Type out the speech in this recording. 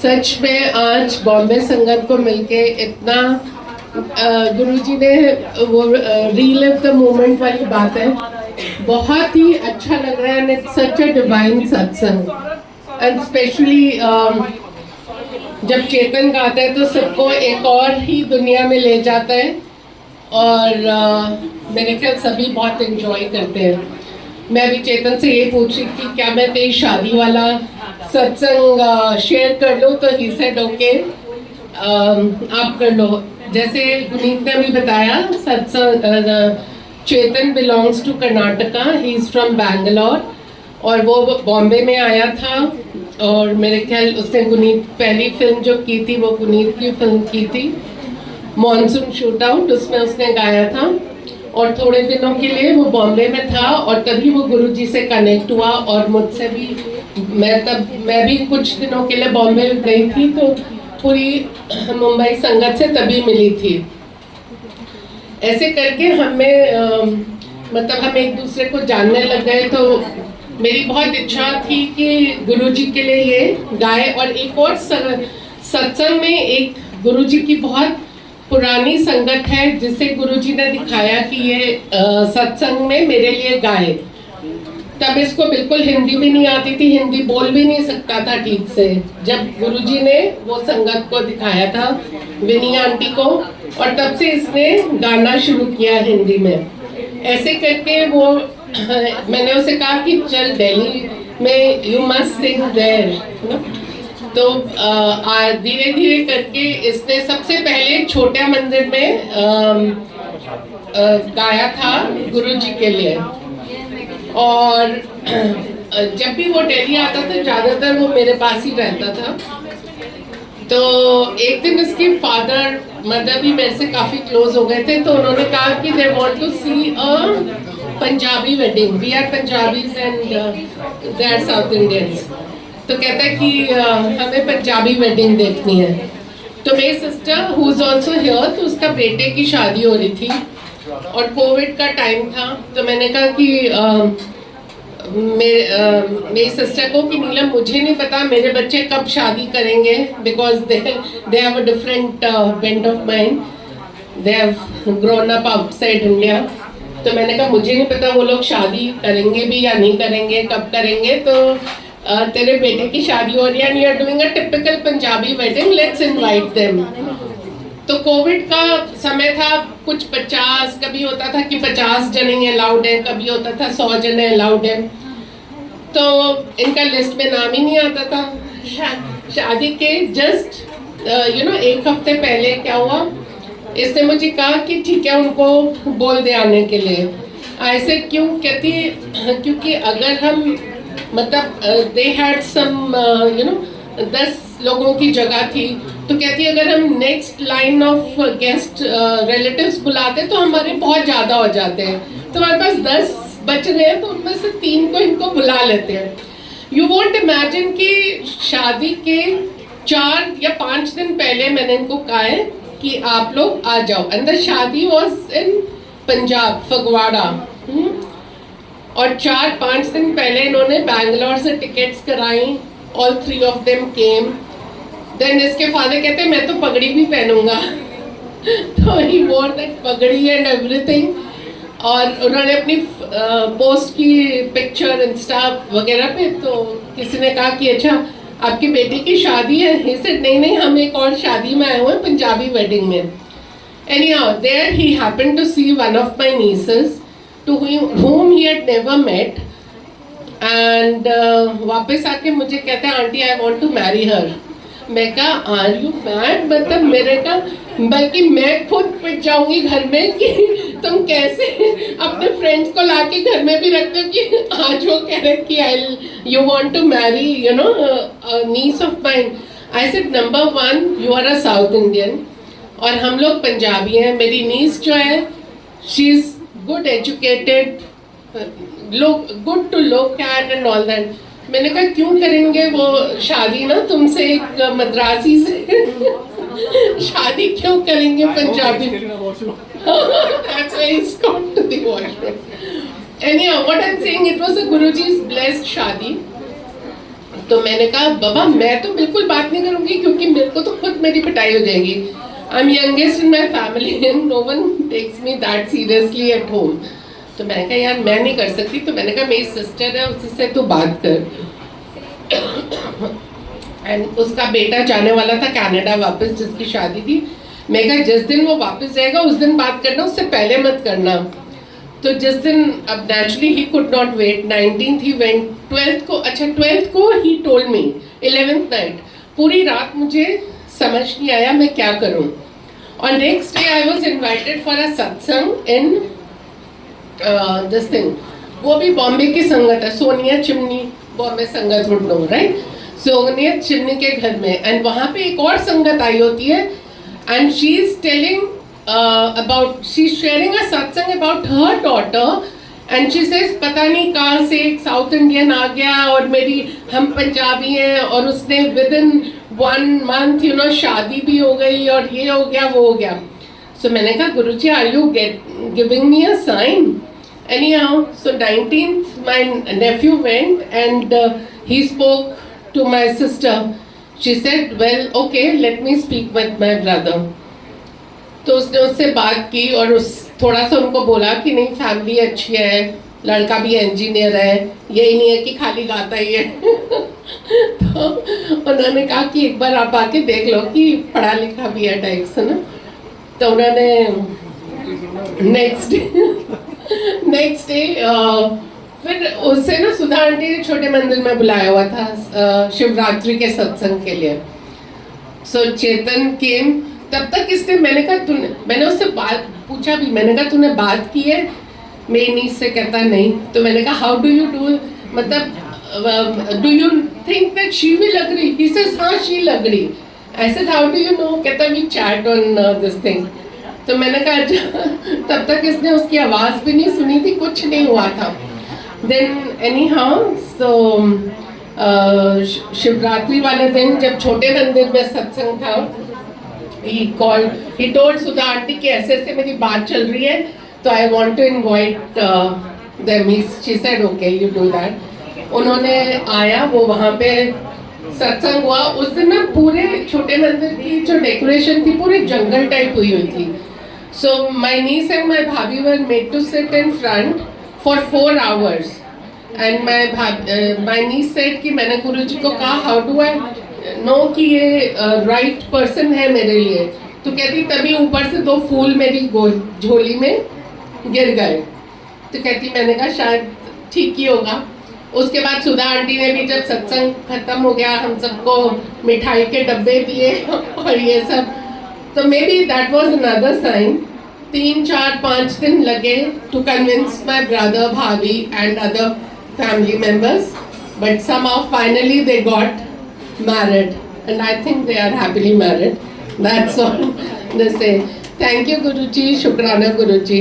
सच में आज बॉम्बे संगत को मिलके इतना गुरुजी ने वो रीलिव द मोमेंट वाली बात है, बहुत ही अच्छा लग रहा है and it's such a divine सत्संग एंड स्पेशली जब चेतन गाता है तो सबको एक और ही दुनिया में ले जाता है और मेरे ख्याल सभी बहुत एंजॉय करते हैं। मैं अभी चेतन से ये पूछ रही थी क्या मैं तेरी शादी वाला सत्संग शेयर कर लूँ, तो ही सेड ओके आप कर लो। जैसे गुनीत ने अभी बताया सत्संग Chetan belongs to Karnataka, he is from Bangalore और वो बॉम्बे में आया था और मेरे ख्याल उसने गुनीत पहली फिल्म जो की थी वो गुनीत की फिल्म की थी मॉनसून शूट आउट, उसमें उसने गाया था और थोड़े दिनों के लिए वो बॉम्बे में था और तभी वो गुरुजी से कनेक्ट हुआ और मुझसे भी मैं भी कुछ दिनों के लिए बॉम्बे गई थी तो पूरी मुंबई संगत से तभी मिली थी। ऐसे करके मतलब हम एक दूसरे को जानने लग गए। तो मेरी बहुत इच्छा थी कि गुरुजी के लिए ये गाए और एक और सत्संग में एक गुरुजी की बहुत पुरानी संगत है जिसे गुरुजी ने दिखाया कि ये सत्संग में मेरे लिए गाए। तब इसको बिल्कुल हिंदी भी नहीं आती थी, हिंदी बोल भी नहीं सकता था ठीक से। जब गुरुजी ने वो संगत को दिखाया था विनी आंटी को और तब से इसने गाना शुरू किया हिंदी में। ऐसे करके वो मैंने उसे कहा कि चल दिल्ली में यू मस्ट सिंग देयर। तो धीरे धीरे करके इसने सबसे पहले छोटे मंदिर में गाया था गुरुजी के लिए और जब भी वो दिल्ली आता था ज़्यादातर वो मेरे पास ही रहता था। तो एक दिन इसके फादर मदर भी मेरे से काफ़ी क्लोज हो गए थे तो उन्होंने कहा कि they want to see a Punjabi wedding, we are Punjabis and they are South Indians. तो कहता है कि हमें पंजाबी वेडिंग देखनी है। तो मेरी sister who is also here, तो उसका बेटे की शादी हो रही थी और कोविड का टाइम था। तो मैंने कहा कि मेरी सिस्टर को कि नीलम मुझे नहीं पता मेरे बच्चे कब शादी करेंगे because they have a different bent of mind, they have grown up outside India. तो मैंने कहा मुझे नहीं पता वो लोग शादी करेंगे भी या नहीं करेंगे, कब करेंगे। तो तेरे बेटे की शादी हो रही है and you are doing a typical Punjabi wedding, let's invite them. तो कोविड का समय था, कुछ 50 कभी होता था कि 50 जने अलाउड है, कभी होता था 100 जने अलाउड है। तो इनका लिस्ट में नाम ही नहीं आता था। शादी के जस्ट एक हफ्ते पहले क्या हुआ, इसने मुझे कहा कि ठीक है उनको बोल दे आने के लिए। ऐसे क्यों कहती, क्योंकि अगर हम मतलब दे हैड सम 10 लोगों की जगह थी तो कहती अगर हम next line of guest relatives बुलाते तो हमारे बहुत ज़्यादा हो जाते हैं। तो हमारे पास 10 बच रहे हैं तो उनमें से 3 को इनको बुला लेते हैं। यू वॉन्ट इमेजिन कि शादी के 4 या 5 दिन पहले मैंने इनको कहा है कि आप लोग आ जाओ। एंड द शादी वॉज इन पंजाब फगवाड़ा और 4-5 दिन पहले इन्होंने बैंगलोर से टिकट्स कराई। All 3 of them came. Then इसके फादर कहते मैं तो पगड़ी भी पहनूंगा तो ही वोर दैट पगड़ी एंड एवरीथिंग। और उन्होंने अपनी पोस्ट की पिक्चर इंस्टा वगैरह पे, तो किसी ने कहा कि अच्छा आपकी बेटी की शादी है। ही सेड नहीं हम एक और शादी में आए हुए हैं पंजाबी वेडिंग में। Anyhow there he happened to see one of my nieces to whom he had never met and वापस आके मुझे कहते हैं aunty I want to marry her. मैं कहा आर यू मैड, मतलब मेरे का बल्कि मैं खुद पिट जाऊंगी घर में कि तुम कैसे अपने फ्रेंड्स को लाके घर में भी रखते हो कि आज वो कह रहे कि I you want to marry niece of mine. I said number 1 you are a south Indian और हम लोग पंजाबी हैं। मेरी नीस जो है she is good educated, good to look at and all that. मैंने कहा क्यों करेंगे वो शादी ना तुमसे एक मद्रासी से शादी क्यों करेंगे Punjabi. That's why he's gone to the washroom. Anyhow, what I'm saying, it was a Guruji's blessed शादी तो मैंने कहा बाबा मैं तो बिल्कुल बात नहीं करूंगी क्योंकि मेरे को तो खुद मेरी पिटाई हो जाएगी. I am youngest in my family and no one takes me that seriously at home. तो मैंने कहा यार मैं नहीं कर सकती. तो मैंने कहा मेरी सिस्टर है उसी से तू बात कर. एंड उसका बेटा जाने वाला था कनाडा वापस, जिसकी शादी थी. मैं कहा जिस दिन वो वापस जाएगा उस दिन बात करना, उससे पहले मत करना. तो जिस दिन अब नेचुरली ही कुड नॉट वेट. 19th ही वेंट. 12th को, अच्छा 12th को he told me. 11th night पूरी रात मुझे समझ नहीं आया मैं क्या करूं. और next day I was invited for a सत्संग इन दिस थिंग. वो भी बॉम्बे की संगत है, सोनिया चिमनी बॉम्बे संगत would know right. Sonia chimney के घर में. एंड वहाँ पे एक और संगत आई होती है and she is telling about she's sharing a satsang about her daughter and she says पता नहीं कहाँ से एक साउथ इंडियन आ गया और मेरी हम पंजाबी हैं और उसने within 1 month you know शादी भी हो गई और ये हो गया वो हो गया. So मैंने कहा गुरुजी are you giving me a sign? Anyhow, so 19th my nephew went and he spoke to my sister. She said well okay let me speak with my brother. तो उसने उससे बात की और उस थोड़ा सा उनको बोला कि नहीं फैमिली अच्छी है, लड़का भी इंजीनियर है, यही नहीं है कि खाली गाता ही है. तो उन्होंने कहा कि एक बार आप आके देख लो कि पढ़ा लिखा भी है टाइप से ना. तो उन्होंने नेक्स्ट डे फिर उससे ना सुधा आंटी ने छोटे मंदिर में बुलाया हुआ था शिवरात्रि के सत्संग के लिए. सो चेतन केम. तब तक इसने मैंने उससे बात पूछा भी. मैंने कहा तूने बात की है मेरी नीस से? कहता नहीं. तो मैंने कहा हाउ डू यू डू मतलब do you think that she will agree? He says हाँ she will agree. I said how do you know? कहता we chat on this thing. तो मैंने कहा तब तक इसने उसकी आवाज़ भी नहीं सुनी थी, कुछ नहीं हुआ था. Then anyhow so Shivratri वाले दिन जब छोटे मंदिर में सत्संग था he told सुधा आंटी कि ऐसे ऐसे मेरी बात चल रही है तो I want to invite them. She said okay you do that. उन्होंने आया, वो वहाँ पे सत्संग हुआ. उस दिन ना पूरे छोटे मंदिर की जो डेकोरेशन थी पूरे जंगल टाइप हुई थी. So my niece and my भाभी were made to sit in front for 4 hours and my niece said कि मैंने गुरुजी को कहा how do I नो कि ये राइट पर्सन है मेरे लिए. तो कहती तभी ऊपर से 2 फूल मेरी झोली में गिर गए. तो कहती मैंने कहा शायद ठीक ही होगा. उसके बाद सुधा आंटी ने भी जब सत्संग खत्म हो गया हम सबको मिठाई के डब्बे दिए और ये सब. तो maybe that was another sign. 3, 4, 5 दिन लगे टू कन्विंस माई ब्रदर, भाभी and other family members. But somehow finally they got married and I think they are happily married. That's all they say. Thank you Guruji. Shukrana Guruji.